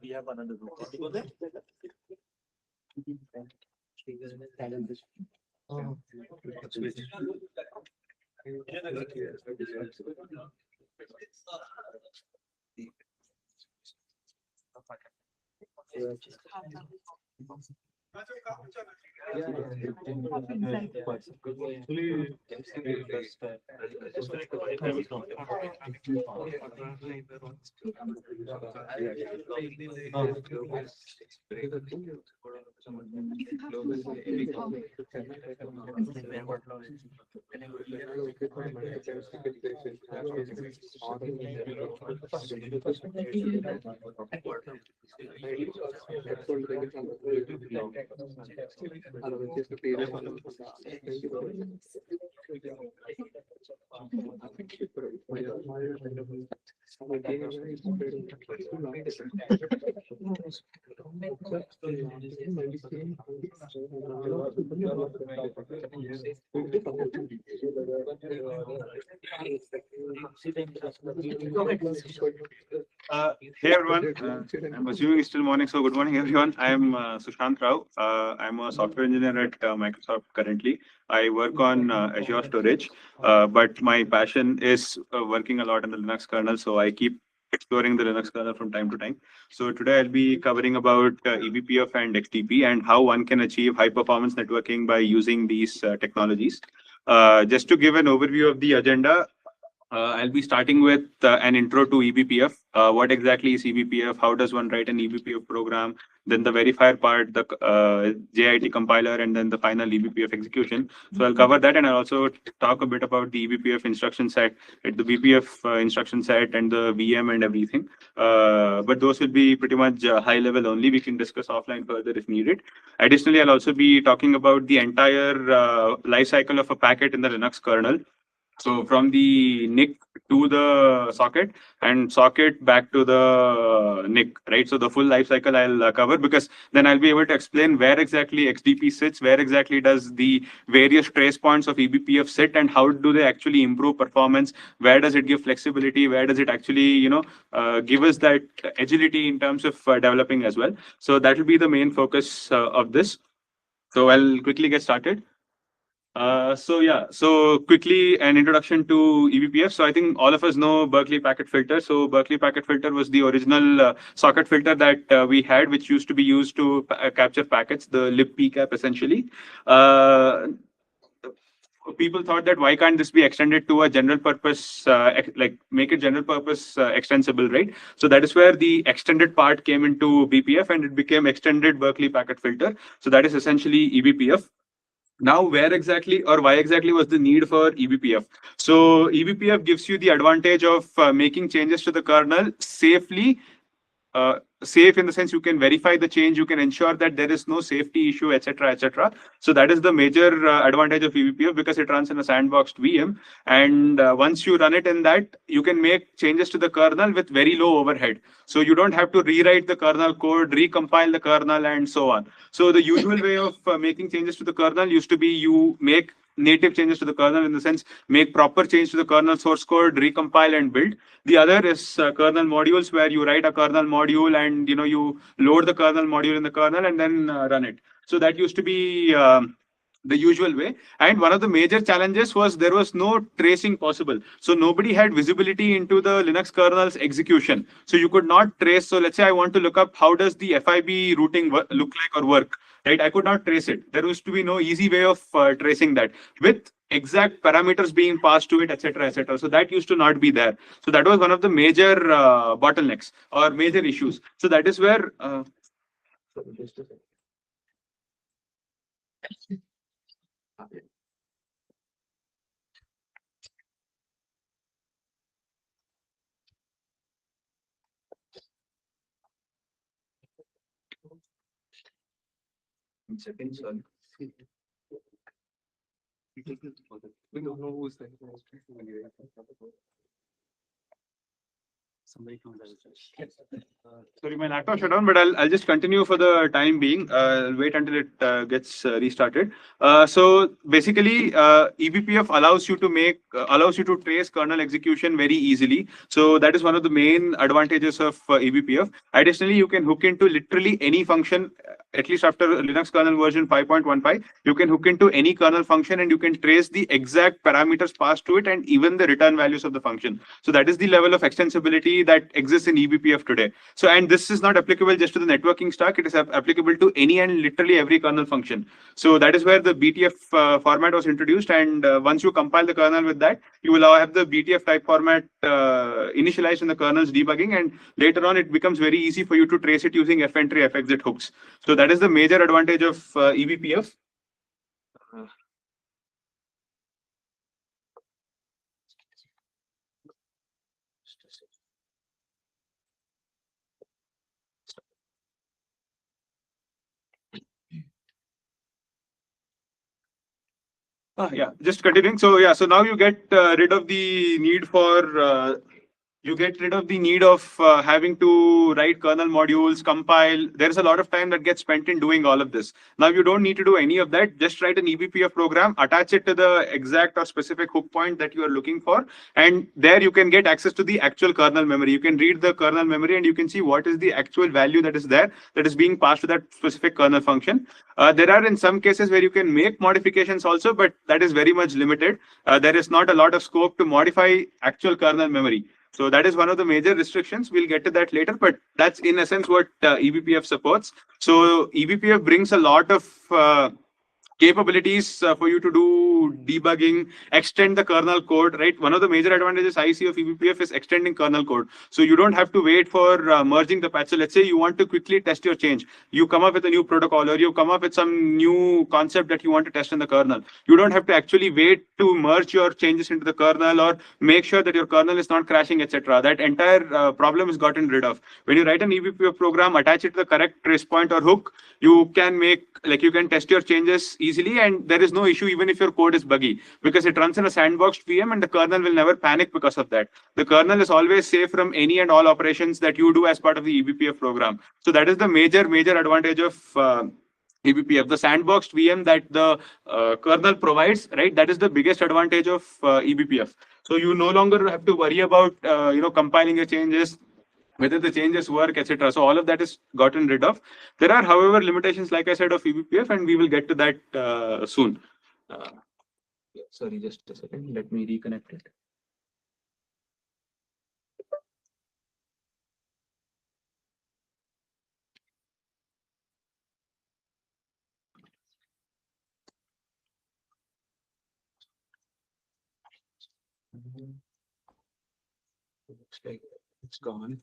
We have another group. Want to go there? Hey everyone, I'm assuming it's still morning, so good morning everyone. I'm Sushath Rao. I'm a software engineer at Microsoft currently. I work on Azure storage, but my passion is working a lot in the Linux kernel, so I keep exploring the Linux kernel from time to time. So today I'll be covering about eBPF and XDP and how one can achieve high performance networking by using these technologies. Just to give an overview of the agenda, I'll be starting with an intro to eBPF. What exactly is eBPF? How does one write an eBPF program? Then the verifier part, the JIT compiler, and then the final eBPF execution. So I'll cover that, and I'll also talk a bit about the eBPF instruction set, the BPF instruction set, and the VM and everything. But those will be pretty much high level only. We can discuss offline further if needed. Additionally, I'll also be talking about the entire life cycle of a packet in the Linux kernel. So from the NIC to the socket and socket back to the NIC, right? So the full life cycle I'll cover, because then I'll be able to explain where exactly XDP sits, where exactly does the various trace points of eBPF sit, and how do they actually improve performance? Where does it give flexibility? Where does it actually, give us that agility in terms of developing as well? So that will be the main focus of this. So I'll quickly get started. So quickly an introduction to eBPF. So I think all of us know Berkeley packet filter. So Berkeley packet filter was the original socket filter that we had, which used to be used to capture packets, the libpcap essentially. People thought that why can't this be extended to a general purpose, like make it general purpose extensible, right? So that is where the extended part came into BPF and it became extended Berkeley packet filter. So that is essentially eBPF. Now, where exactly or why exactly was the need for eBPF? So eBPF gives you the advantage of making changes to the kernel safely. Safe in the sense you can verify the change, you can ensure that there is no safety issue, etc., etc. So that is the major advantage of eBPF, because it runs in a sandboxed VM, and once you run it in that, you can make changes to the kernel with very low overhead. So you don't have to rewrite the kernel code, recompile the kernel, and so on. So the usual way of making changes to the kernel used to be you make native changes to the kernel, in the sense make proper change to the kernel source code, recompile and build. The other is kernel modules, where you write a kernel module and you load the kernel module in the kernel and then run it. So that used to be the usual way. And one of the major challenges was there was no tracing possible. So nobody had visibility into the Linux kernel's execution. So you could not trace. So let's say I want to look up how does the FIB routing look like or work, right? I could not trace it. There used to be no easy way of tracing that with exact parameters being passed to it, etc., etc. So that used to not be there. So that was one of the major bottlenecks or major issues. So that is where. Second, sorry. We don't know who's there. Sorry, my laptop shut down, but I'll just continue for the time being. I'll wait until it gets restarted. So basically, eBPF allows you to trace kernel execution very easily. So that is one of the main advantages of eBPF. Additionally, you can hook into literally any function. At least after Linux kernel version 5.15, you can hook into any kernel function and you can trace the exact parameters passed to it and even the return values of the function. So that is the level of extensibility that exists in eBPF today. So, and this is not applicable just to the networking stack, it is applicable to any and literally every kernel function. So that is where the BTF format was introduced, and once you compile the kernel with that, you will have the BTF type format initialized in the kernel's debugging, and later on it becomes very easy for you to trace it using fentry fxit hooks. So that is the major advantage of eBPF. Yeah, just continuing. So yeah, so now you get rid of the need for having to write kernel modules, compile. There's a lot of time that gets spent in doing all of this. Now you don't need to do any of that. Just write an eBPF program, attach it to the exact or specific hook point that you are looking for, and there you can get access to the actual kernel memory. You can read the kernel memory and you can see what is the actual value that is there, that is being passed to that specific kernel function. There are in some cases where you can make modifications also, but that is very much limited. There is not a lot of scope to modify actual kernel memory. So that is one of the major restrictions. We'll get to that later, but that's in essence what eBPF supports. So eBPF brings a lot of capabilities for you to do debugging, extend the kernel code, right? One of the major advantages I see of eBPF is extending kernel code. So you don't have to wait for merging the patch. So let's say you want to quickly test your change. You come up with a new protocol or you come up with some new concept that you want to test in the kernel. You don't have to actually wait to merge your changes into the kernel or make sure that your kernel is not crashing, etc. That entire problem is gotten rid of. When you write an eBPF program, attach it to the correct trace point or hook, you can test your changes easily, and there is no issue even if your code is buggy, because it runs in a sandboxed VM and the kernel will never panic because of that. The kernel is always safe from any and all operations that you do as part of the eBPF program. So that is the major advantage of eBPF, the sandboxed VM that the kernel provides, right? That is the biggest advantage of eBPF. So you no longer have to worry about compiling your changes, whether the changes work, etc. So all of that is gotten rid of. There are, however, limitations, like I said, of eBPF, and we will get to that soon. Sorry, just a second. Let me reconnect it. Looks like it's gone.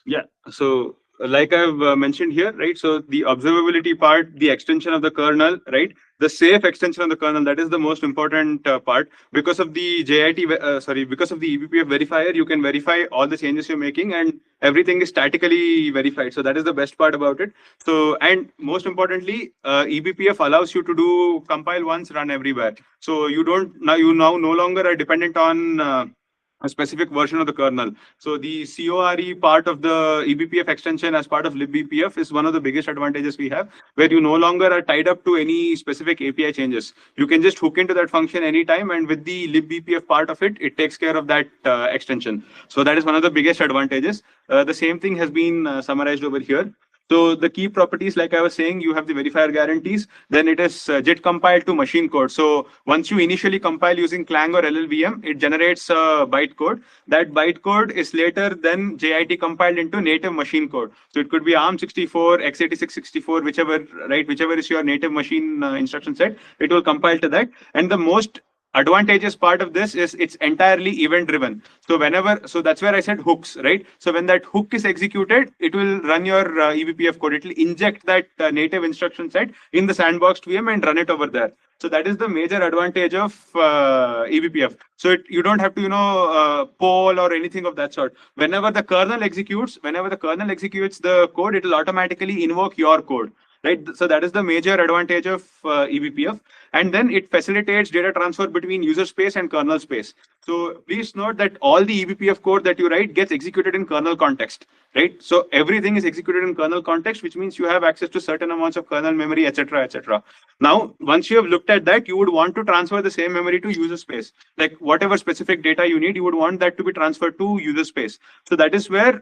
Yeah, so like I've mentioned here, right? So the observability part, the extension of the kernel, right? The safe extension of the kernel, that is the most important part. Because of the because of the eBPF verifier, you can verify all the changes you're making and everything is statically verified. So that is the best part about it. So, and most importantly, eBPF allows you to do compile once, run everywhere. So you now no longer are dependent on a specific version of the kernel. So the CORE part of the eBPF extension as part of libbpf is one of the biggest advantages we have, where you no longer are tied up to any specific API changes. You can just hook into that function anytime, and with the libbpf part of it, it takes care of that extension. So that is one of the biggest advantages. The same thing has been summarized over here. So the key properties, like I was saying, you have the verifier guarantees, then it is JIT compiled to machine code. So once you initially compile using Clang or LLVM, it generates a bytecode. That bytecode is later then JIT compiled into native machine code. So it could be ARM64, x86 64, whichever is your native machine instruction set, it will compile to that. And the most advantageous part of this is it's entirely event driven. So that's where I said hooks, right? So when that hook is executed, it will run your eBPF code. It will inject that native instruction set in the sandboxed VM and run it over there. So that is the major advantage of eBPF. So you don't have to, poll or anything of that sort. Whenever the kernel executes the code, it will automatically invoke your code. Right, so that is the major advantage of eBPF, and then it facilitates data transfer between user space and kernel space. So please note that all the eBPF code that you write gets executed in kernel context, right? So everything is executed in kernel context, which means you have access to certain amounts of kernel memory, etc., etc. Now, once you have looked at that, you would want to transfer the same memory to user space. Like whatever specific data you need, you would want that to be transferred to user space. So that is where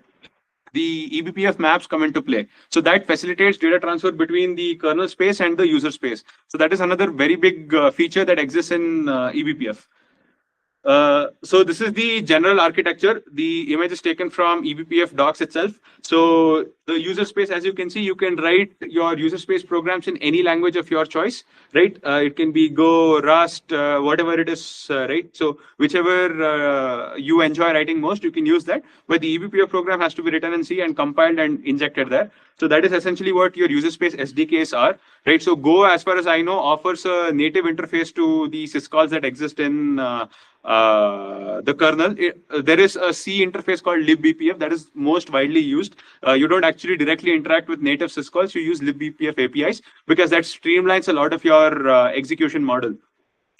the eBPF maps come into play. So that facilitates data transfer between the kernel space and the user space. So that is another very big feature that exists in eBPF. So this is the general architecture. The image is taken from eBPF docs itself. So the user space, as you can see, you can write your user space programs in any language of your choice, right? It can be Go, Rust, whatever it is, right? So whichever you enjoy writing most, you can use that. But the eBPF program has to be written in C and compiled and injected there. So that is essentially what your user space SDKs are, right? So Go, as far as I know, offers a native interface to the syscalls that exist in the kernel. There is a C interface called libbpf that is most widely used. You don't actually directly interact with native syscalls. You use libbpf APIs because that streamlines a lot of your execution model.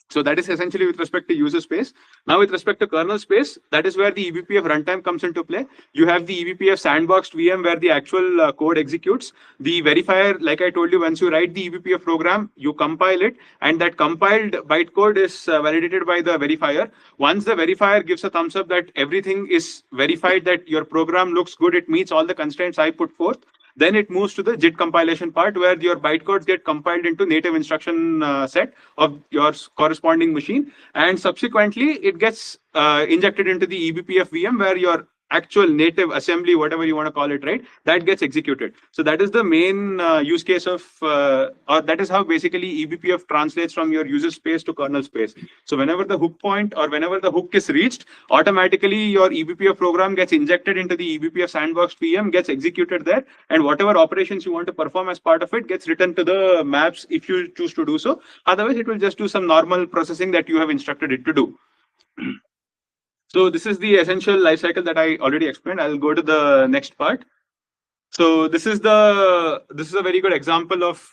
So that is essentially with respect to user space. Now with respect to kernel space, that is where the eBPF runtime comes into play. You have the eBPF sandboxed VM where the actual code executes. The verifier, like I told you, once you write the eBPF program, you compile it, and that compiled bytecode is validated by the verifier. Once the verifier gives a thumbs up that everything is verified, that your program looks good, it meets all the constraints I put forth, then it moves to the JIT compilation part where your bytecodes get compiled into native instruction set of your corresponding machine. And subsequently, it gets injected into the eBPF VM where your actual native assembly, whatever you want to call it, right, that gets executed. So that is the main use case of, or that is how basically eBPF translates from your user space to kernel space. So whenever the hook point or whenever the hook is reached, automatically your eBPF program gets injected into the eBPF sandboxed VM, gets executed there, and whatever operations you want to perform as part of it gets written to the maps if you choose to do so. Otherwise, it will just do some normal processing that you have instructed it to do. So this is the essential life cycle that I already explained. I'll go to the next part. So this is a very good example of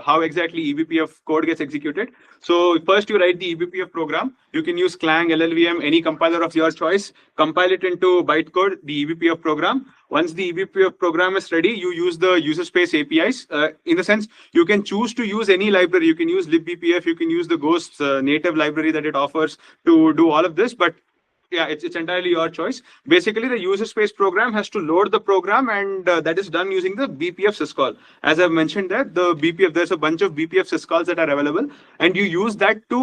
how exactly eBPF code gets executed. So first you write the eBPF program. You can use Clang, LLVM, any compiler of your choice. Compile it into bytecode, the eBPF program. Once the eBPF program is ready, you use the user space APIs. In the sense, you can choose to use any library. You can use libbpf. You can use the Ghost native library that it offers to do all of this. But yeah, it's entirely your choice. Basically, the user space program has to load the program, and that is done using the BPF syscall. As I've mentioned that the BPF, there's a bunch of BPF syscalls that are available, and you use that to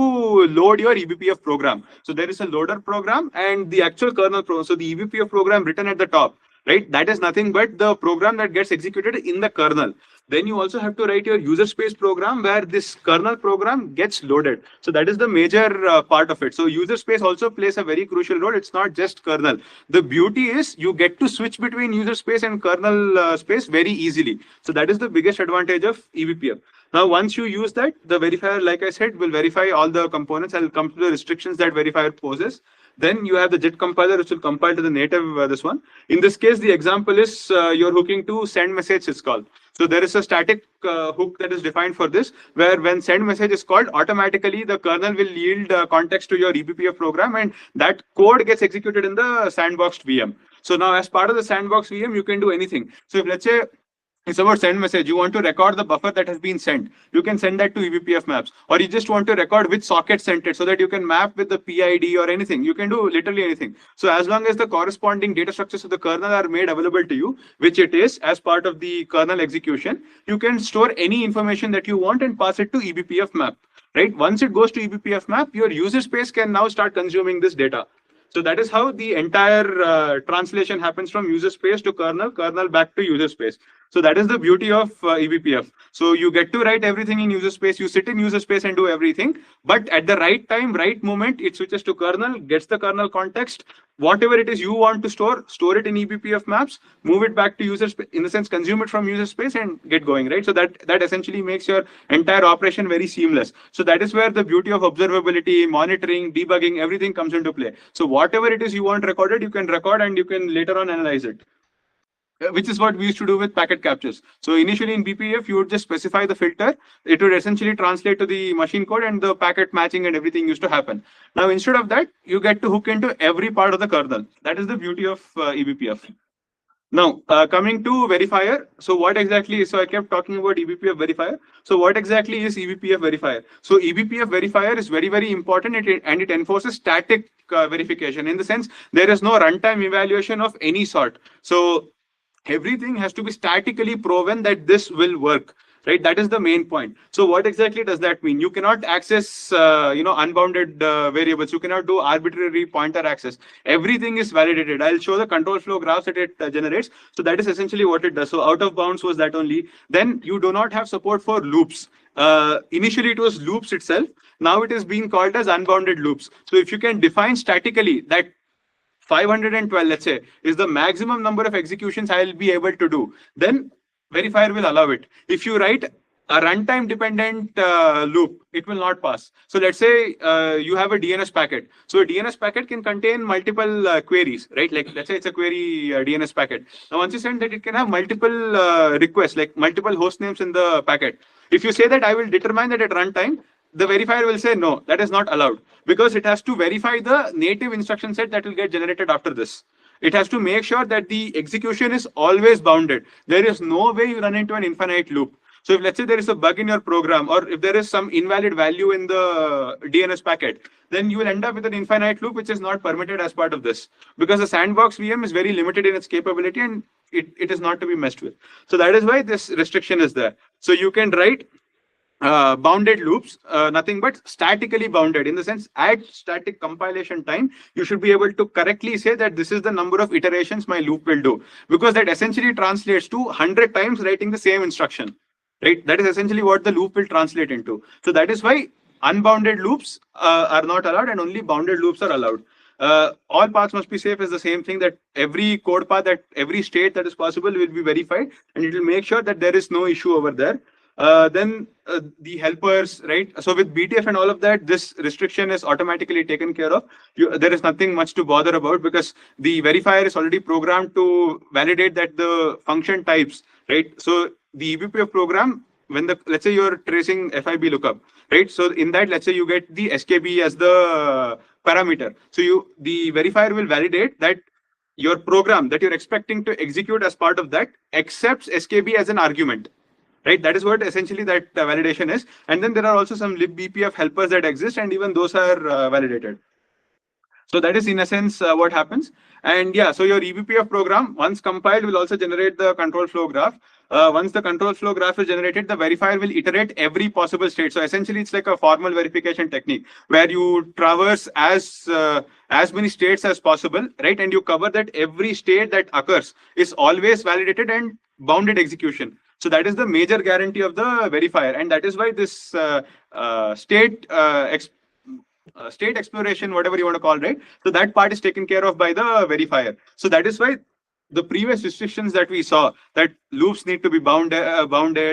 load your eBPF program. So there is a loader program and the actual kernel program. So the eBPF program written at the top, right? That is nothing but the program that gets executed in the kernel. Then you also have to write your user space program where this kernel program gets loaded. So that is the major part of it. So user space also plays a very crucial role. It's not just kernel. The beauty is you get to switch between user space and kernel space very easily. So that is the biggest advantage of eBPF. Now, once you use that, the verifier, like I said, will verify all the components. I'll come to the restrictions that verifier poses. Then you have the JIT compiler, which will compile to the native this one. In this case, the example is you're hooking to send message syscall. So there is a static hook that is defined for this, where when send message is called, automatically the kernel will yield context to your eBPF program, and that code gets executed in the sandboxed VM. So now, as part of the sandbox VM, you can do anything. So if let's say it's about send message, you want to record the buffer that has been sent, you can send that to eBPF maps, or you just want to record which socket sent it so that you can map with the PID or anything. You can do literally anything. So as long as the corresponding data structures of the kernel are made available to you, which it is as part of the kernel execution, you can store any information that you want and pass it to eBPF map, right? Once it goes to eBPF map, your user space can now start consuming this data. So that is how the entire translation happens from user space to kernel, kernel back to user space. So that is the beauty of eBPF. So you get to write everything in user space, you sit in user space and do everything, but at the right time, right moment, it switches to kernel, gets the kernel context, whatever it is you want to store it in eBPF maps, move it back to user space, in the sense, consume it from user space and get going, right? So that essentially makes your entire operation very seamless. So that is where the beauty of observability, monitoring, debugging, everything comes into play. So whatever it is you want recorded, you can record and you can later on analyze it. Which is what we used to do with packet captures. So initially in BPF, you would just specify the filter. It would essentially translate to the machine code and the packet matching and everything used to happen. Now, instead of that, you get to hook into every part of the kernel. That is the beauty of eBPF. Now, coming to verifier. So what exactly is, so I kept talking about eBPF verifier. So what exactly is eBPF verifier? So eBPF verifier is very, very important and it enforces static verification. In the sense, there is no runtime evaluation of any sort. So everything has to be statically proven that this will work, right? That is the main point. So what exactly does that mean? You cannot access unbounded variables. You cannot do arbitrary pointer access. Everything is validated. I'll show the control flow graphs that it generates. So that is essentially what it does. So out of bounds was that only. Then you do not have support for loops. Initially it was loops itself. Now it is being called as unbounded loops. So if you can define statically that 512, let's say, is the maximum number of executions I'll be able to do, then verifier will allow it. If you write a runtime dependent loop, it will not pass. So let's say you have a DNS packet. So a DNS packet can contain multiple queries, right? Like let's say it's a query DNS packet. Now once you send that, it can have multiple requests, like multiple host names in the packet. If you say that I will determine that at runtime, the verifier will say no, that is not allowed, because it has to verify the native instruction set that will get generated after this. It has to make sure that the execution is always bounded. There is no way you run into an infinite loop. So if let's say there is a bug in your program, or if there is some invalid value in the DNS packet, then you will end up with an infinite loop, which is not permitted as part of this, because the sandbox VM is very limited in its capability and it is not to be messed with. So that is why this restriction is there. So you can write bounded loops, nothing but statically bounded, in the sense at static compilation time, you should be able to correctly say that this is the number of iterations my loop will do, because that essentially translates to 100 times writing the same instruction, right? That is essentially what the loop will translate into. So that is why unbounded loops are not allowed and only bounded loops are allowed. All paths must be safe is the same thing, that every code path, that every state that is possible will be verified, and it will make sure that there is no issue over there. Then the helpers, right? So with BTF and all of that, this restriction is automatically taken care of. There is nothing much to bother about, because the verifier is already programmed to validate that the function types, right? So the eBPF program, when let's say you're tracing FIB lookup, right? So in that, let's say you get the SKB as the parameter. So the verifier will validate that your program that you're expecting to execute as part of that accepts SKB as an argument. Right, that is what essentially that validation is. And then there are also some libbpf helpers that exist, and even those are validated. So that is in a sense what happens. And yeah, so your eBPF program, once compiled, will also generate the control flow graph. Once the control flow graph is generated, the verifier will iterate every possible state. So essentially, it's like a formal verification technique where you traverse as many states as possible, right? And you cover that every state that occurs is always validated and bounded execution. So that is the major guarantee of the verifier, and that is why this state exploration, whatever you want to call, right? So that part is taken care of by the verifier. So that is why the previous restrictions that we saw, that loops need to be bounded,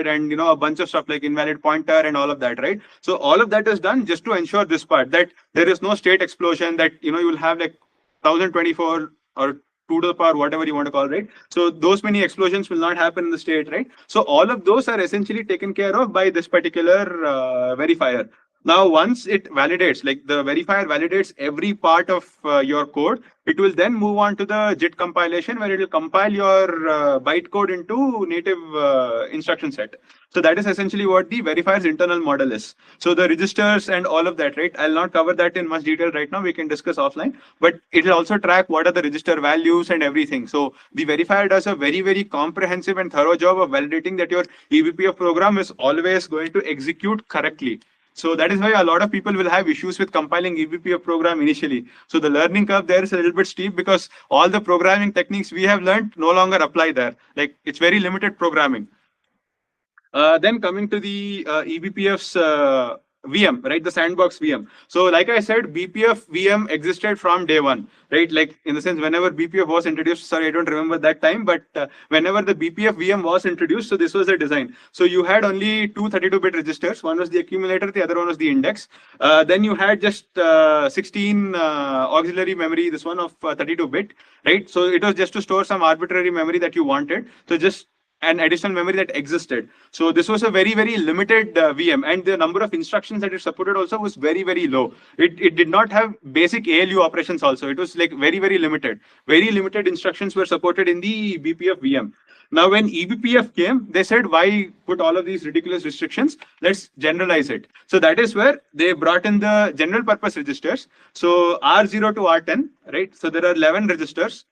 and a bunch of stuff like invalid pointer and all of that, right? So all of that is done just to ensure this part, that there is no state explosion, that you will have like 1024 or 2 to the power, whatever you want to call, right? So those many explosions will not happen in the state, right? So all of those are essentially taken care of by this particular verifier. Now, once it validates, like the verifier validates every part of your code, it will then move on to the JIT compilation, where it will compile your bytecode into native instruction set. So that is essentially what the verifier's internal model is. So the registers and all of that, right? I'll not cover that in much detail right now. We can discuss offline, but it will also track what are the register values and everything. So the verifier does a very, very comprehensive and thorough job of validating that your eBPF program is always going to execute correctly. So that is why a lot of people will have issues with compiling eBPF program initially. So the learning curve there is a little bit steep because all the programming techniques we have learned no longer apply there. Like it's very limited programming. Then coming to the eBPF's VM, right? The sandbox VM. So like I said, BPF VM existed from day one, right? Like in the sense, whenever BPF was introduced, sorry, I don't remember that time, but whenever the BPF VM was introduced, so this was the design. So you had only two 32-bit registers. One was the accumulator, the other one was the index. Then you had just 16 auxiliary memory, this one of 32-bit, right? So it was just to store some arbitrary memory that you wanted. So just an additional memory that existed. So this was a very, very limited VM, and the number of instructions that it supported also was very, very low. It did not have basic ALU operations also. It was like very, very limited. Very limited instructions were supported in the BPF VM. Now, when eBPF came, they said, why put all of these ridiculous restrictions? Let's generalize it. So that is where they brought in the general purpose registers. So R0 to R10, right? So there are 11 registers.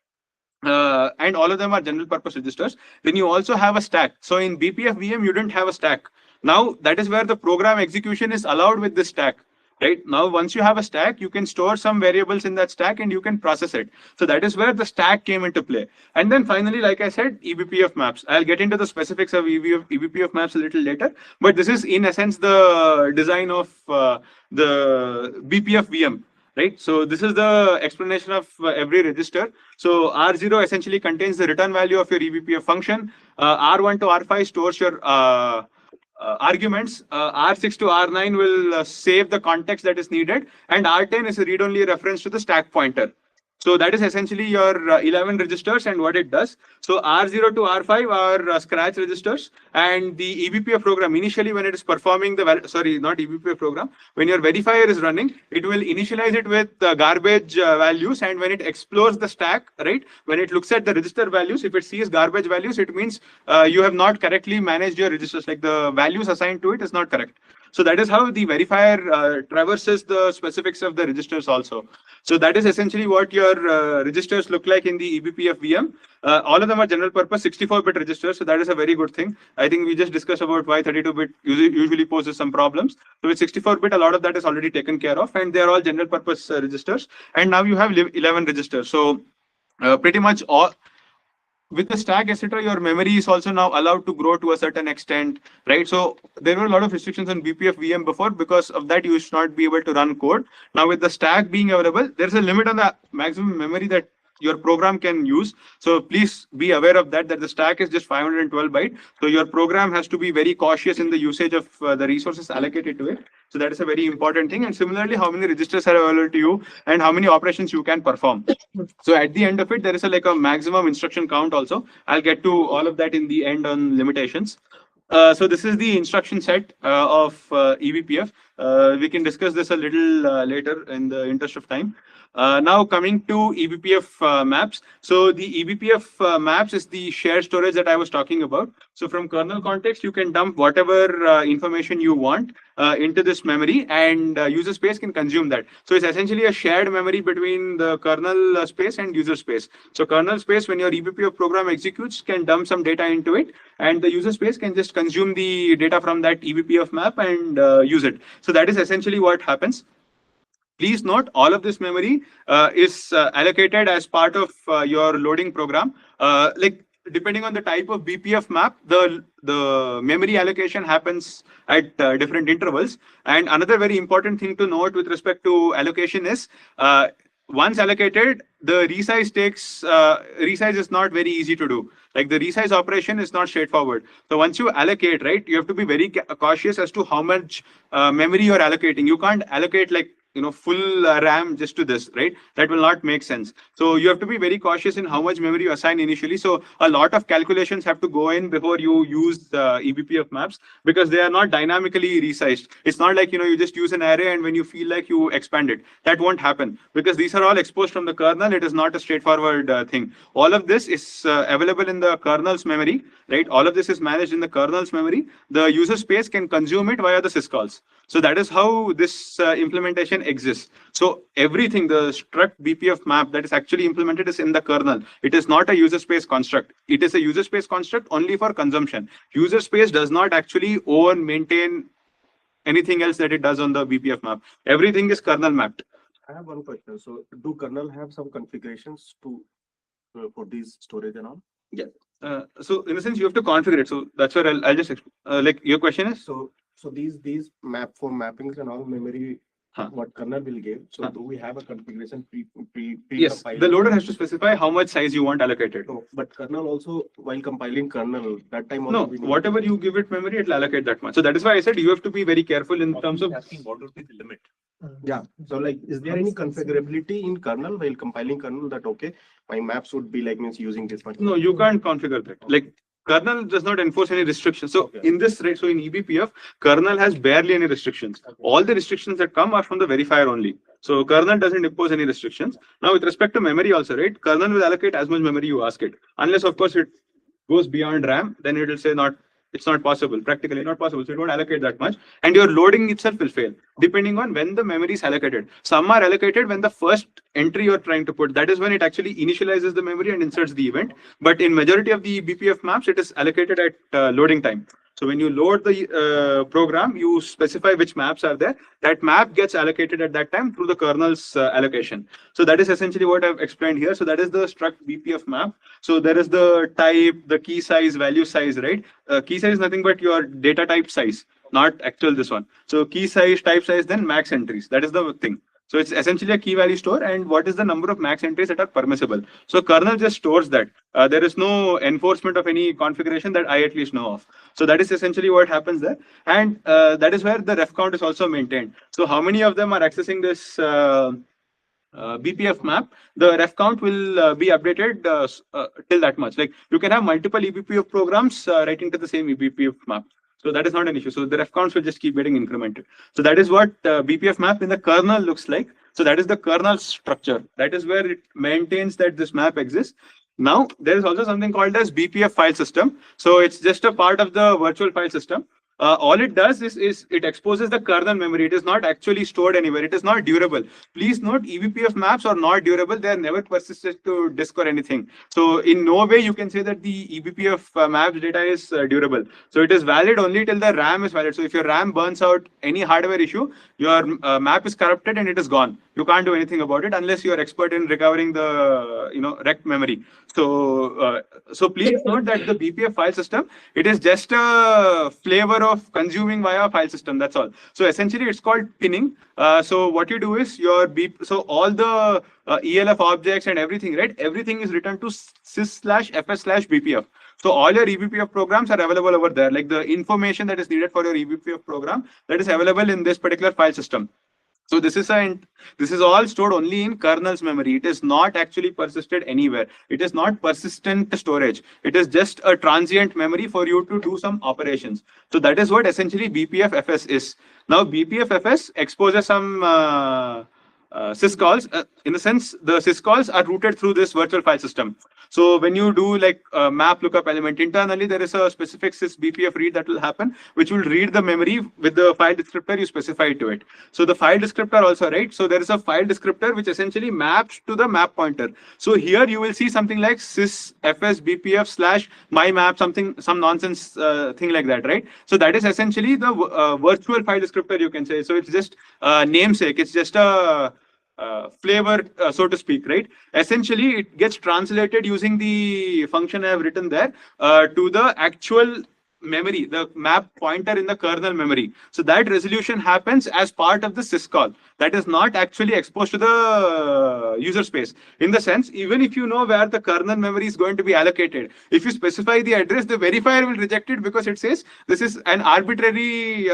And all of them are general purpose registers. Then you also have a stack. So in BPF VM, you didn't have a stack. Now that is where the program execution is allowed with this stack. Right now, once you have a stack, you can store some variables in that stack and you can process it. So that is where the stack came into play. And then finally, like I said, eBPF maps. I'll get into the specifics of eBPF maps a little later, but this is in essence the design of the BPF VM. Right, so this is the explanation of every register. So R0 essentially contains the return value of your eBPF function. R1 to R5 stores your arguments. R6 to R9 will save the context that is needed, and R10 is a read-only reference to the stack pointer. So that is essentially your 11 registers and what it does. So R0 to R5 are scratch registers, and the eBPF program initially when it is performing the, sorry, not eBPF program, when your verifier is running, it will initialize it with garbage values, and when it explores the stack, right, when it looks at the register values, if it sees garbage values, it means you have not correctly managed your registers, like the values assigned to it is not correct. So that is how the verifier traverses the specifics of the registers also. So that is essentially what your registers look like in the eBPF VM. All of them are general purpose 64-bit registers. So that is a very good thing. I think we just discussed about why 32-bit usually poses some problems. So with 64-bit, a lot of that is already taken care of, and they are all general purpose registers. And now you have 11 registers. So pretty much all, with the stack, etc., your memory is also now allowed to grow to a certain extent, right? So there were a lot of restrictions on BPF VM before. Because of that, you should not be able to run code. Now with the stack being available, there's a limit on the maximum memory that your program can use. So please be aware of that, that the stack is just 512 byte. So your program has to be very cautious in the usage of the resources allocated to it. So that is a very important thing. And similarly, how many registers are available to you and how many operations you can perform. So at the end of it, there is like a maximum instruction count also. I'll get to all of that in the end on limitations. So this is the instruction set of eBPF. We can discuss this a little later in the interest of time. Now coming to eBPF maps. So the eBPF maps is the shared storage that I was talking about. So from kernel context, you can dump whatever information you want into this memory, and user space can consume that. So it's essentially a shared memory between the kernel space and user space. So kernel space, when your eBPF program executes, can dump some data into it, and the user space can just consume the data from that eBPF map and use it. So that is essentially what happens. Please note, all of this memory is allocated as part of your loading program. Like depending on the type of BPF map, the memory allocation happens at different intervals. And another very important thing to note with respect to allocation is once allocated, the resize resize is not very easy to do. Like the resize operation is not straightforward. So once you allocate, right, you have to be very cautious as to how much memory you're allocating. You can't allocate like full RAM just to this, right? That will not make sense. So you have to be very cautious in how much memory you assign initially. So a lot of calculations have to go in before you use the eBPF maps, because they are not dynamically resized. It's not like, you just use an array and when you feel like you expand it. That won't happen because these are all exposed from the kernel. It is not a straightforward thing. All of this is available in the kernel's memory, right? All of this is managed in the kernel's memory. The user space can consume it via the syscalls. So that is how this implementation exists. So everything, the struct BPF map that is actually implemented is in the kernel. It is not a user space construct. It is a user space construct only for consumption. User space does not actually own, maintain anything else that it does on the BPF map. Everything is kernel mapped. I have one question. So, do kernel have some configurations to for these storage and all? So in a sense, you have to configure it. So that's where I'll just like your question is. So these mappings and all memory, what kernel will give. So do we have a configuration pre Yes, the loader has to specify how much size you want allocated. No, but kernel also, while compiling kernel, that time No, also whatever you give it memory, it'll allocate that much. So that is why I said you have to be very careful in terms of asking what would be the limit. Yeah. So like, is there any configurability in kernel while compiling kernel that okay, my maps would be like means using this much? No, you can't configure that. Like kernel does not enforce any restrictions. So in this, right, so in eBPF, kernel has barely any restrictions. All the restrictions that come are from the verifier only. So kernel doesn't impose any restrictions. Now with respect to memory also, right, kernel will allocate as much memory you ask it. Unless of course it goes beyond RAM, then it will say it's not possible, practically not possible. So you don't allocate that much, and your loading itself will fail depending on when the memory is allocated. Some are allocated when the first entry you're trying to put, that is when it actually initializes the memory and inserts the event. But in majority of the BPF maps, it is allocated at loading time. So when you load the program, you specify which maps are there. That map gets allocated at that time through the kernel's allocation. So that is essentially what I've explained here. So that is the struct BPF map. So there is the type, the key size, value size, right? Key size is nothing but your data type size, not actual this one. So key size, type size, then max entries. That is the thing. So it's essentially a key value store, and what is the number of max entries that are permissible. So kernel just stores that. There is no enforcement of any configuration that I at least know of. So that is essentially what happens there. And that is where the ref count is also maintained. So how many of them are accessing this BPF map? The ref count will be updated till that much. Like you can have multiple eBPF programs writing to the same eBPF map. So that is not an issue. So the ref counts will just keep getting incremented. So that is what BPF map in the kernel looks like. So that is the kernel structure. That is where it maintains that this map exists. Now, there is also something called as BPF file system. So it's just a part of the virtual file system. All it does is it exposes the kernel memory. It is not actually stored anywhere. It is not durable. Please note, eBPF maps are not durable. They are never persisted to disk or anything. So in no way you can say that the eBPF maps data is durable. So it is valid only till the RAM is valid. So if your RAM burns out, any hardware issue, your map is corrupted and it is gone. You can't do anything about it unless you are expert in recovering the wrecked memory. So so please note that the BPF file system, it is just a flavor of consuming via file system. That's all. So essentially, it's called pinning. So what you do is so all the ELF objects and everything, right? Everything is written to sys/fs/bpf. So all your eBPF programs are available over there. Like the information that is needed for your eBPF program, that is available in this particular file system. So this is all stored only in kernel's memory. It is not actually persisted anywhere. It is not persistent storage. It is just a transient memory for you to do some operations. So that is what essentially BPF-FS is. Now BPF-FS exposes some syscalls. In the sense, the syscalls are routed through this virtual file system. So when you do like map lookup element internally, there is a specific sys BPF read that will happen, which will read the memory with the file descriptor you specify to it. So the file descriptor also, right? So there is a file descriptor which essentially maps to the map pointer. So here you will see something like sys fs bpf / my map, some nonsense thing like that, right? So that is essentially the virtual file descriptor, you can say. So it's just namesake. It's just a flavor, so to speak, right? Essentially, it gets translated using the function I have written there to the actual memory, the map pointer in the kernel memory. So that resolution happens as part of the syscall. That is not actually exposed to the user space. In the sense, even if you know where the kernel memory is going to be allocated, if you specify the address, the verifier will reject it because it says this is an arbitrary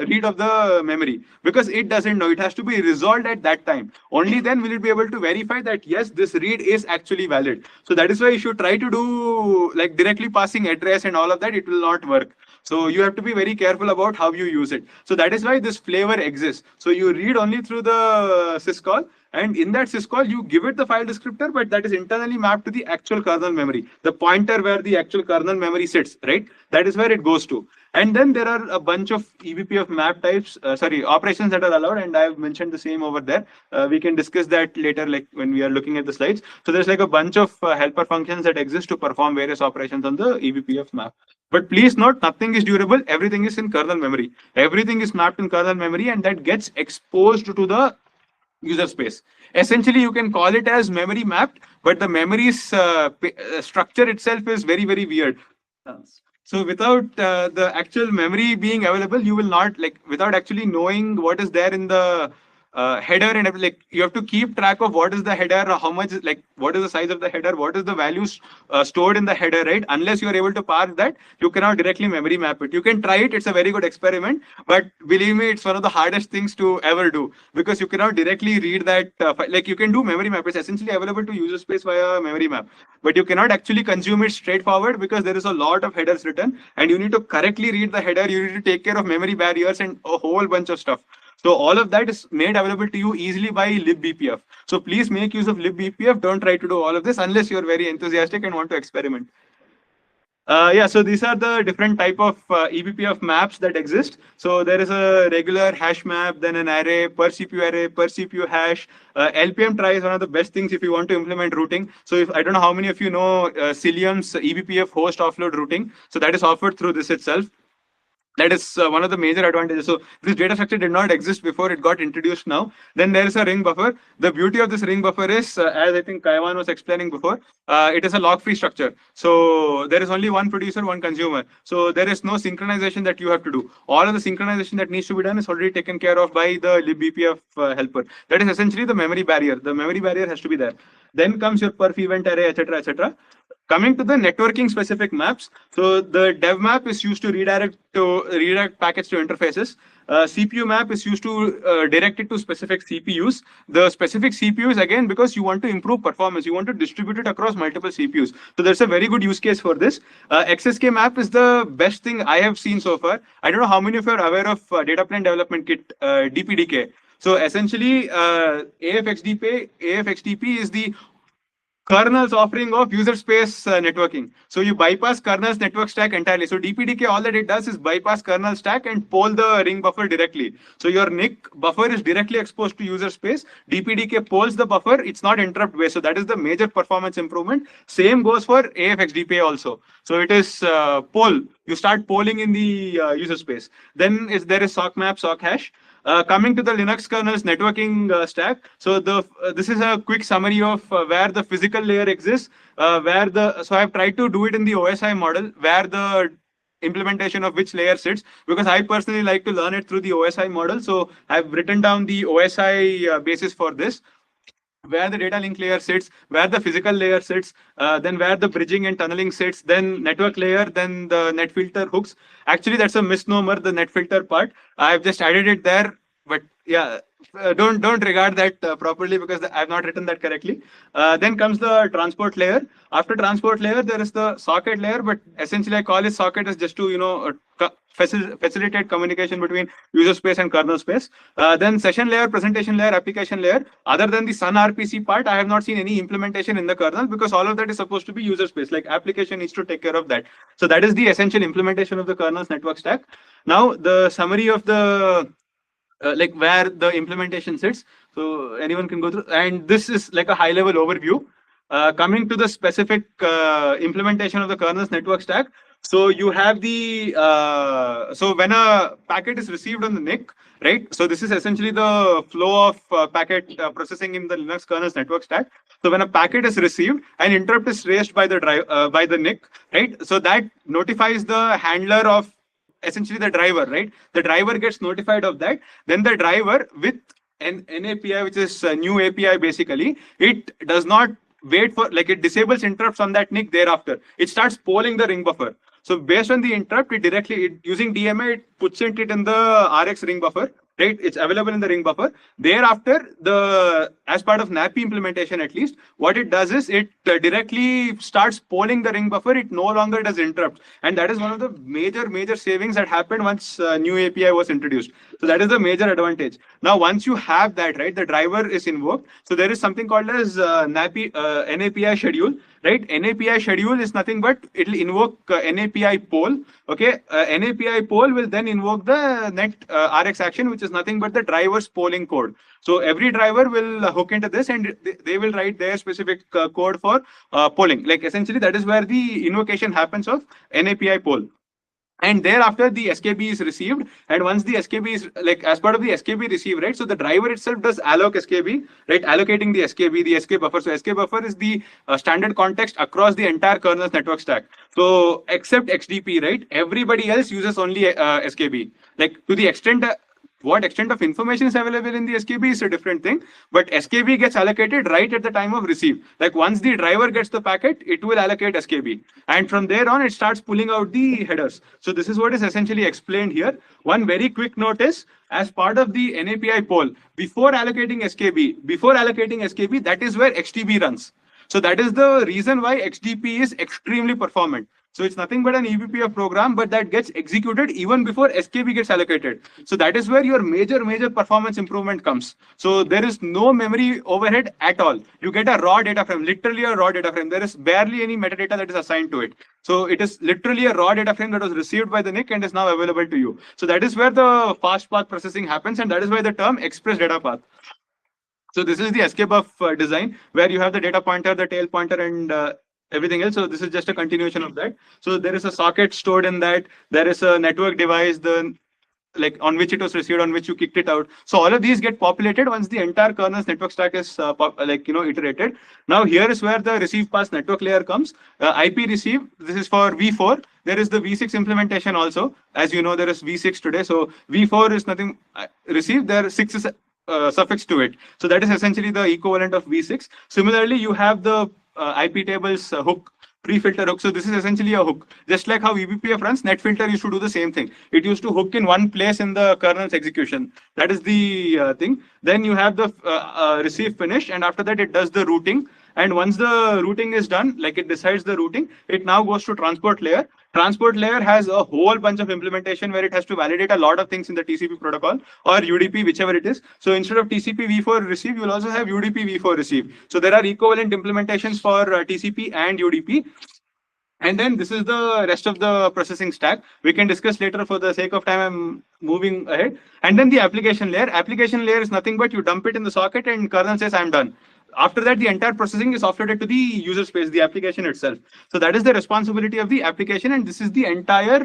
read of the memory, because it doesn't know. It has to be resolved at that time. Only then will it be able to verify that yes, this read is actually valid. So that is why if you try to do like directly passing address and all of that, it will not work. So you have to be very careful about how you use it. So that is why this flavor exists. So you read only through the syscall, And in that syscall, you give it the file descriptor, but that is internally mapped to the actual kernel memory, the pointer where the actual kernel memory sits, right? That is where it goes to. And then there are a bunch of eBPF map types, operations that are allowed, and I've mentioned the same over there. We can discuss that later, like when we are looking at the slides. So there's like a bunch of helper functions that exist to perform various operations on the eBPF map. But please note, nothing is durable. Everything is in kernel memory. Everything is mapped in kernel memory, and that gets exposed to the user space. Essentially, you can call it as memory mapped, but the memory's structure itself is very, very weird. So without the actual memory being available, you will not, like, without actually knowing what is there in the header and everything, like, you have to keep track of what is the header, how much, like, what is the size of the header, what is the values stored in the header, right? Unless you are able to parse that, you cannot directly memory map it. You can try it. It's a very good experiment, but believe me, it's one of the hardest things to ever do, because you cannot directly read that. Like, you can do memory map. It's essentially available to user space via memory map, but you cannot actually consume it straightforward because there is a lot of headers written, and you need to correctly read the header. You need to take care of memory barriers and a whole bunch of stuff. So all of that is made available to you easily by libBPF. So please make use of libBPF. Don't try to do all of this unless you're very enthusiastic and want to experiment. Yeah, so these are the different type of eBPF maps that exist. So there is a regular hash map, then an array, per CPU hash. LPM try is one of the best things if you want to implement routing. So if I don't know how many of you know Cilium's eBPF host offload routing. So that is offered through this itself. That is one of the major advantages. So this data structure did not exist before, it got introduced now. Then there is a ring buffer. The beauty of this ring buffer is, as I think Kaiwan was explaining before, it is a log-free structure. So there is only one producer, one consumer. So there is no synchronization that you have to do. All of the synchronization that needs to be done is already taken care of by the libBPF helper. That is essentially the memory barrier. The memory barrier has to be there. Then comes your perf event array, etc., etc. Coming to the networking specific maps, so the dev map is used to redirect packets to interfaces. CPU map is used to direct it to specific CPUs. The specific CPUs, again, because you want to improve performance, you want to distribute it across multiple CPUs. So there's a very good use case for this. XSK map is the best thing I have seen so far. I don't know how many of you are aware of data plane development kit, DPDK. So essentially, AF/XDP is the kernel's offering of user space networking. So you bypass kernel's network stack entirely. So DPDK, all that it does is bypass kernel stack and poll the ring buffer directly. So your NIC buffer is directly exposed to user space. DPDK polls the buffer. It's not interrupt based. So that is the major performance improvement. Same goes for AF/XDP also. So it is poll. You start polling in the user space. Then there is sock map, sock hash. Coming to the Linux kernel's networking stack, so this is a quick summary of where the physical layer exists, so I've tried to do it in the OSI model, where the implementation of which layer sits, because I personally like to learn it through the OSI model. So I've written down the OSI basis for this, where the data link layer sits, where the physical layer sits, then where the bridging and tunneling sits, then network layer, then the net filter hooks. Actually, that's a misnomer, the net filter part. I've just added it there, but yeah, don't regard that properly because I've not written that correctly. Then comes the transport layer. After transport layer, there is the socket layer, but essentially I call it socket as just to, facilitate communication between user space and kernel space. Then session layer, presentation layer, application layer. Other than the Sun RPC part, I have not seen any implementation in the kernel because all of that is supposed to be user space. Like application needs to take care of that. So that is the essential implementation of the kernel's network stack. Now the summary of the like where the implementation sits. So anyone can go through, and this is like a high level overview. Coming to the specific implementation of the kernel's network stack. So you have the, so when a packet is received on the NIC, right? So this is essentially the flow of packet processing in the Linux kernel's network stack. So when a packet is received, an interrupt is raised by the NIC, right? So that notifies the handler of essentially the driver, right? The driver gets notified of that. Then the driver with an API, which is a new API, basically, it does not wait for, like, it disables interrupts on that NIC thereafter. It starts polling the ring buffer. So based on the interrupt, it directly, using DMA, it puts it in the RX ring buffer. right? It's available in the ring buffer. Thereafter, as part of NAPI implementation, at least, what it does is it directly starts polling the ring buffer. It no longer does interrupt. And that is one of the major savings that happened once new API was introduced. So that is the major advantage. Now, once you have that, right, the driver is invoked. So there is something called as NAPI schedule, right? NAPI schedule is nothing but it will invoke NAPI poll. Okay, NAPI poll will then invoke the net RX action, which is nothing but the driver's polling code. So every driver will hook into this, and they will write their specific code for polling. Like essentially, that is where the invocation happens of NAPI poll. And thereafter, the SKB is received. And once the SKB is like as part of the SKB received, right? So the driver itself does alloc SKB, right? Allocating the SKB, the SK buffer. So SK buffer is the standard context across the entire kernel's network stack. So except XDP, right? Everybody else uses only SKB. Like to the extent what extent of information is available in the SKB is a different thing, but SKB gets allocated right at the time of receive. Like once the driver gets the packet, it will allocate SKB. And from there on, it starts pulling out the headers. So this is what is essentially explained here. One very quick note is, as part of the NAPI poll, before allocating SKB, that is where XDP runs. So that is the reason why XDP is extremely performant. So it's nothing but an eBPF program, but that gets executed even before SKB gets allocated. So that is where your major performance improvement comes. So there is no memory overhead at all. You get a raw data frame, literally a raw data frame. There is barely any metadata that is assigned to it. So it is literally a raw data frame that was received by the NIC and is now available to you. So that is where the fast path processing happens, and that is why the term express data path. So this is the SKBuf design, where you have the data pointer, the tail pointer, and everything else. So this is just a continuation of that. So there is a socket stored in that. There is a network device, like on which it was received, on which you kicked it out. So all of these get populated once the entire kernel's network stack is iterated. Now here is where the receive pass network layer comes. IP receive. This is for V4. There is the V6 implementation also. As you know, there is V6 today. So V4 is nothing receive. There 6 is suffix to it. So that is essentially the equivalent of V6. Similarly, you have the IP tables hook, pre-filter hook. So this is essentially a hook. Just like how eBPF runs, netfilter used to do the same thing. It used to hook in one place in the kernel's execution. That is the thing. Then you have the receive finish, and after that it does the routing. And once the routing is done, like it decides the routing, it now goes to transport layer. Transport layer has a whole bunch of implementation where it has to validate a lot of things in the TCP protocol or UDP, whichever it is. So instead of TCP v4 receive, you will also have UDP v4 receive. So there are equivalent implementations for TCP and UDP. And then this is the rest of the processing stack. We can discuss later. For the sake of time, I'm moving ahead. And then the application layer. Application layer is nothing but you dump it in the socket and kernel says, I'm done. After that, the entire processing is offloaded to the user space, the application itself. So that is the responsibility of the application, and this is the entire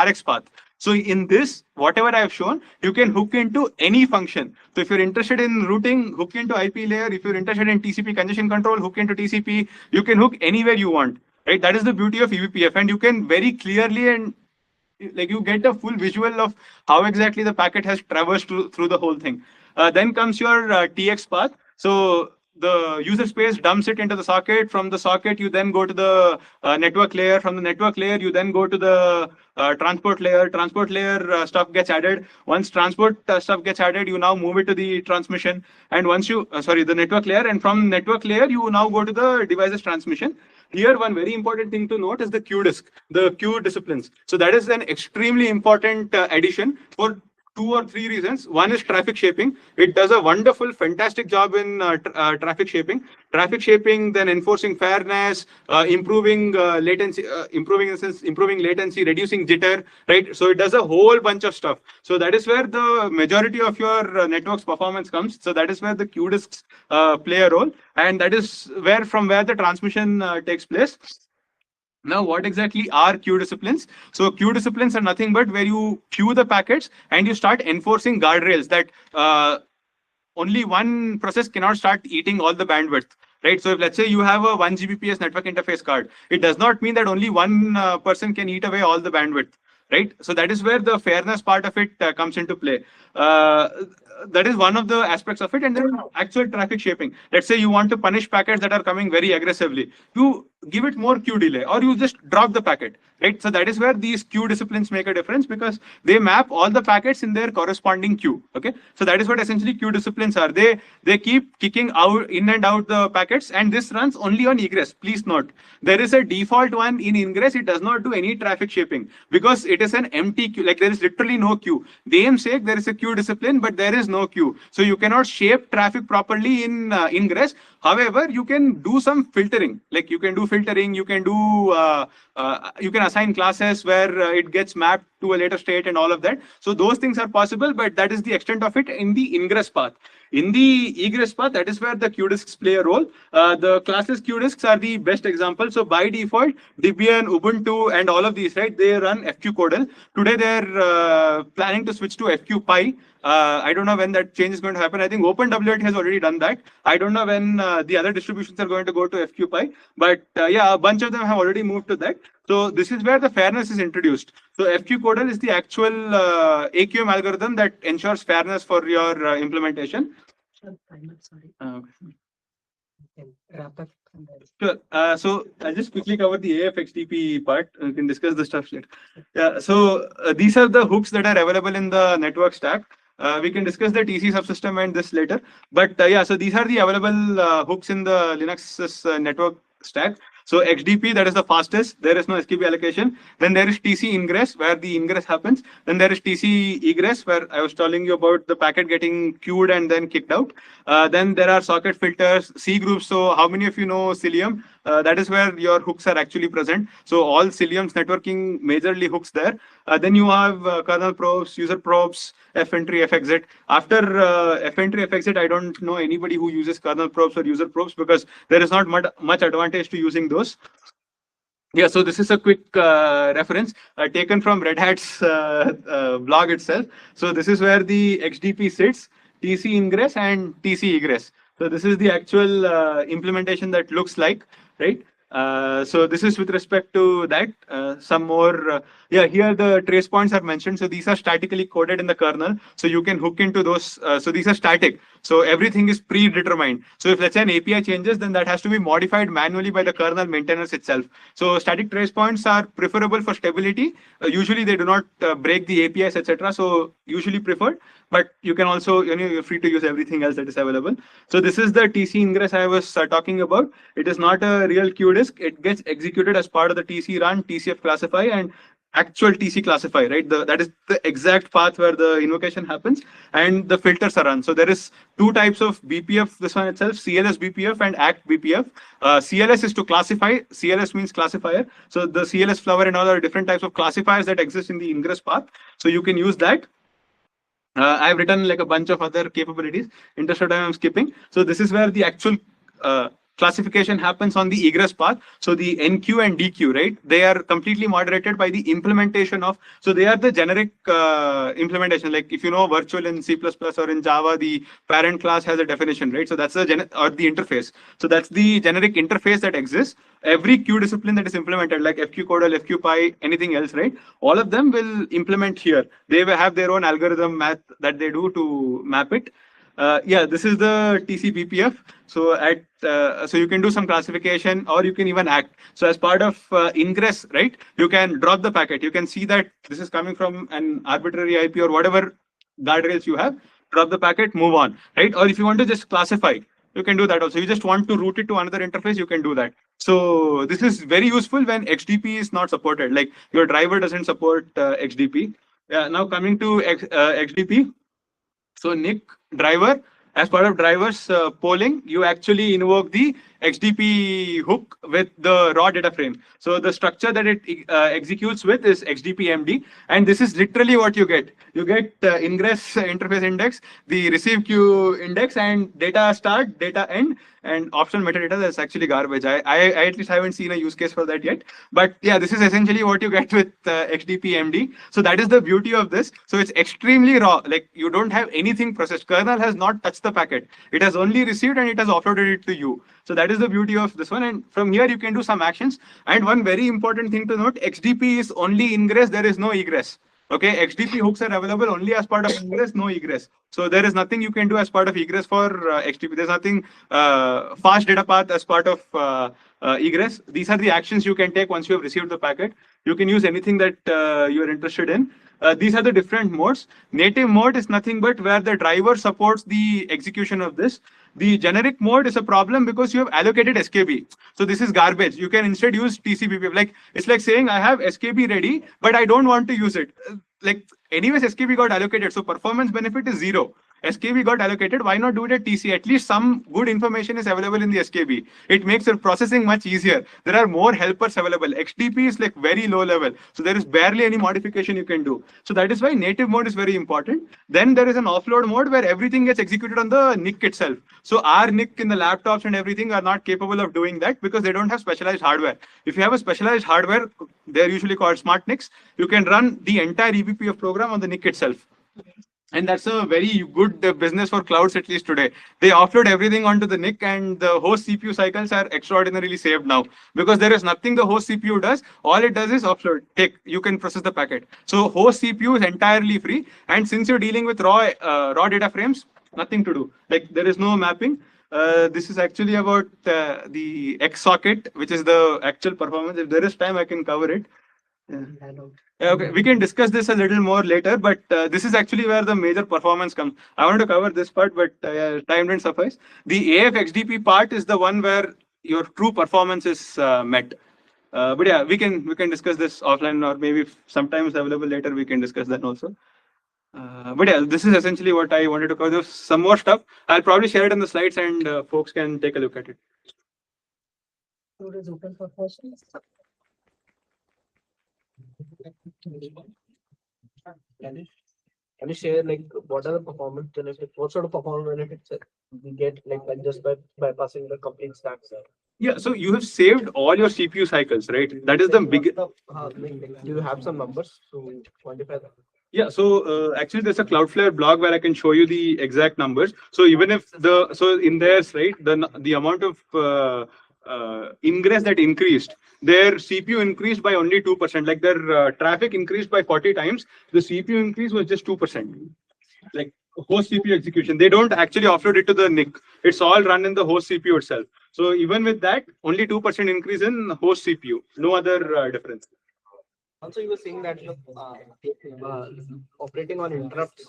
RX path. So in this, whatever I have shown, you can hook into any function. So if you're interested in routing, hook into IP layer. If you're interested in TCP congestion control, hook into TCP. You can hook anywhere you want, right? That is the beauty of eBPF, and you can very clearly and like you get a full visual of how exactly the packet has traversed through the whole thing. Then comes your TX path. So the user space dumps it into the socket. From the socket, you then go to the network layer. From the network layer, you then go to the transport layer. Transport layer stuff gets added. Once transport stuff gets added, you now move it to the transmission. And once you, the network layer. And from network layer, you now go to the devices transmission. Here, one very important thing to note is the queue disk, the queue disciplines. So that is an extremely important addition for 2 or 3 reasons. One is traffic shaping. It does a wonderful, fantastic job in traffic shaping. Traffic shaping, then enforcing fairness, improving latency, improving latency, reducing jitter, right? So it does a whole bunch of stuff. So that is where the majority of your network's performance comes. So that is where the queue disks play a role, and that is from where the transmission takes place. Now, what exactly are queue disciplines? So queue disciplines are nothing but where you queue the packets and you start enforcing guardrails that only one process cannot start eating all the bandwidth, right? So if let's say you have a 1 Gbps network interface card, it does not mean that only one person can eat away all the bandwidth, right? So that is where the fairness part of it comes into play. That is one of the aspects of it. And then actual traffic shaping. Let's say you want to punish packets that are coming very aggressively. You give it more queue delay, or you just drop the packet, right? So that is where these queue disciplines make a difference, because they map all the packets in their corresponding queue. Okay, so that is what essentially queue disciplines are. They keep kicking out in and out the packets, and this runs only on egress. Please note, there is a default one in ingress. It does not do any traffic shaping because it is an empty queue. Like there is literally no queue. Namesake, there is a queue discipline, but there is no queue. So you cannot shape traffic properly in ingress. However, you can do some filtering. Like you can do filtering. You can do you can assign classes where it gets mapped to a later state and all of that. So those things are possible, but that is the extent of it in the ingress path. In the egress path, that is where the QDiscs play a role. The classes QDiscs are the best example. So by default, Debian, Ubuntu, and all of these, right, they run FQCodel. Today, they're planning to switch to FQPy. I don't know when that change is going to happen. I think OpenWrt has already done that. I don't know when the other distributions are going to go to FQPy. But yeah, a bunch of them have already moved to that. So this is where the fairness is introduced. So FQCodel is the actual AQM algorithm that ensures fairness for your implementation. Wrap up. Sure. So I'll just quickly cover the AF XDP part. We can discuss the stuff later. Yeah. So these are the hooks that are available in the network stack. We can discuss the TC subsystem and this later. But yeah, so these are the available hooks in the Linux network stack. So XDP, that is the fastest. There is no SKB allocation. Then there is TC ingress, where the ingress happens. Then there is TC egress, where I was telling you about the packet getting queued and then kicked out. Then there are socket filters, C groups. So how many of you know Cilium? That is where your hooks are actually present. So all Cilium's networking majorly hooks there. Then you have kernel probes, user probes, fentry, fexit. After fentry, fexit, I don't know anybody who uses kernel probes or user probes, because there is not much advantage to using those. Yeah, so this is a quick reference taken from Red Hat's blog itself. So this is where the XDP sits, TC ingress and TC egress. So this is the actual implementation that looks like, right? So this is with respect to that. Some more, yeah, here the trace points are mentioned. So these are statically coded in the kernel. So you can hook into those. So these are static. So everything is predetermined. So if let's say an API changes, then that has to be modified manually by the kernel maintainers itself. So static trace points are preferable for stability. Usually they do not break the APIs, etc. So usually preferred. But you can also, you're free to use everything else that is available. So this is the TC ingress I was talking about. It is not a real QDisc. It gets executed as part of the TC run, TCF classify, and actual TC classify, right? That is the exact path where the invocation happens, and the filters are run. So there is two types of BPF, this one itself, CLS BPF and ACT BPF. CLS is to classify. CLS means classifier. So the CLS flower and all are different types of classifiers that exist in the ingress path. So you can use that. I've written like a bunch of other capabilities. Interested, I'm skipping. So this is where the actual classification happens on the egress path. So the NQ and DQ, right? They are completely moderated by the implementation of, so they are the generic implementation. Like if you know virtual in C++ or in Java, the parent class has a definition, right? So that's the or the interface. So that's the generic interface that exists. Every Q discipline that is implemented, like FQCodel, FQPy, anything else, right? All of them will implement here. They will have their own algorithm math that they do to map it. Yeah, this is the TC-BPF. So so you can do some classification, or you can even act. So as part of ingress, right, you can drop the packet. You can see that this is coming from an arbitrary IP or whatever guardrails you have. Drop the packet, move on, right? Or if you want to just classify, you can do that also. You just want to route it to another interface, you can do that. So this is very useful when XDP is not supported. Like your driver doesn't support XDP. Yeah, now coming to XDP. So Nick driver, as part of drivers polling, you actually invoke the XDP hook with the raw data frame. So the structure that it executes with is XDP-MD, and this is literally what you get. You get ingress interface index, the receive queue index, and data start, data end, and optional metadata. That's actually garbage. I at least haven't seen a use case for that yet. But yeah, this is essentially what you get with XDP-MD. So that is the beauty of this. So it's extremely raw. Like you don't have anything processed. Kernel has not touched the packet. It has only received and it has offloaded it to you. So that is the beauty of this one. And from here, you can do some actions. And one very important thing to note, XDP is only ingress. There is no egress. Okay, XDP hooks are available only as part of egress, no egress. So there is nothing you can do as part of egress for XDP. There's nothing fast data path as part of egress. These are the actions you can take once you have received the packet. You can use anything that you are interested in. These are the different modes. Native mode is nothing but where the driver supports the execution of this. The generic mode is a problem because you have allocated SKB. So this is garbage. You can instead use TCBPF. Like it's like saying I have SKB ready, but I don't want to use it. Like anyways, SKB got allocated, so performance benefit is zero. SKB got allocated. Why not do it at TC? At least some good information is available in the SKB. It makes the processing much easier. There are more helpers available. XDP is like very low level, so there is barely any modification you can do. So that is why native mode is very important. Then there is an offload mode where everything gets executed on the NIC itself. So our NIC in the laptops and everything are not capable of doing that because they don't have specialized hardware. If you have a specialized hardware, they're usually called smart NICs. You can run the entire eBPF program on the NIC itself. And that's a very good business for clouds, at least today. They offload everything onto the NIC, and the host CPU cycles are extraordinarily saved now because there is nothing the host CPU does. All it does is offload. You can process the packet. So host CPU is entirely free. And since you're dealing with raw data frames, nothing to do. Like there is no mapping. This is actually about the X socket, which is the actual performance. If there is time, I can cover it. Okay, we can discuss this a little more later, but this is actually where the major performance comes. I wanted to cover this part, but time didn't suffice. The AF XDP part is the one where your true performance is met. But yeah, we can discuss this offline, or maybe if sometimes available later, we can discuss that also. But yeah, this is essentially what I wanted to cover. There's some more stuff. I'll probably share it in the slides, and folks can take a look at it. Floor is open for questions. Can you share like what are the performance benefits? What sort of performance benefits we get like just by bypassing the complete stacks? Yeah, so you have saved all your CPU cycles, right? That is the big. Do you have some numbers to quantify that? Yeah, so actually there's a Cloudflare blog where I can show you the exact numbers. So even if in theirs, right, the amount of ingress that increased, their CPU increased by only 2%. Like their traffic increased by 40 times. The CPU increase was just 2%. Like host CPU execution, they don't actually offload it to the NIC. It's all run in the host CPU itself. So even with that, only 2% increase in host CPU. No other difference. Also, you were saying that operating on interrupts,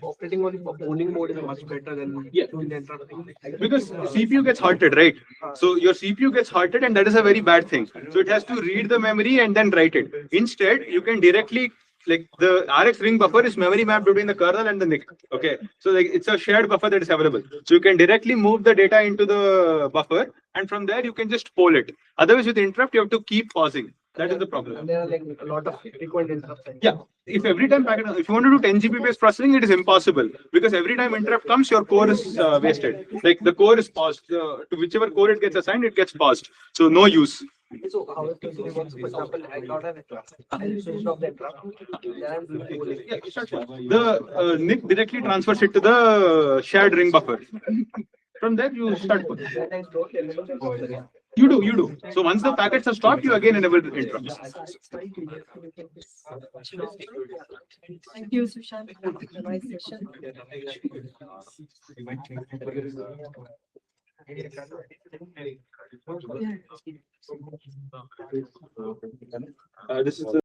operating on polling mode is much better than doing the interrupting. Because CPU gets halted, right? So your CPU gets halted, and that is a very bad thing. So it has to read the memory and then write it. Instead, you can directly, like the RX ring buffer is memory mapped between the kernel and the NIC. Okay, so like it's a shared buffer that is available. So you can directly move the data into the buffer, and from there you can just poll it. Otherwise, with interrupt, you have to keep pausing. That is the problem. And there are like a lot of frequent interrupts. Yeah, if every time if you want to do 10 GB based processing, it is impossible because every time interrupt comes, your core is wasted. Like the core is paused. To whichever core it gets assigned, it gets paused. So no use. So how it usually works? For example, I got an interrupt. I switched off the interrupt. Then I'm doing polling. Yeah, the NIC directly transfers it to the shared ring buffer. From there, you start polling. You do. So once the packets are stopped, you again enable the interrupts. Thank you, Sushath, for the nice session. This is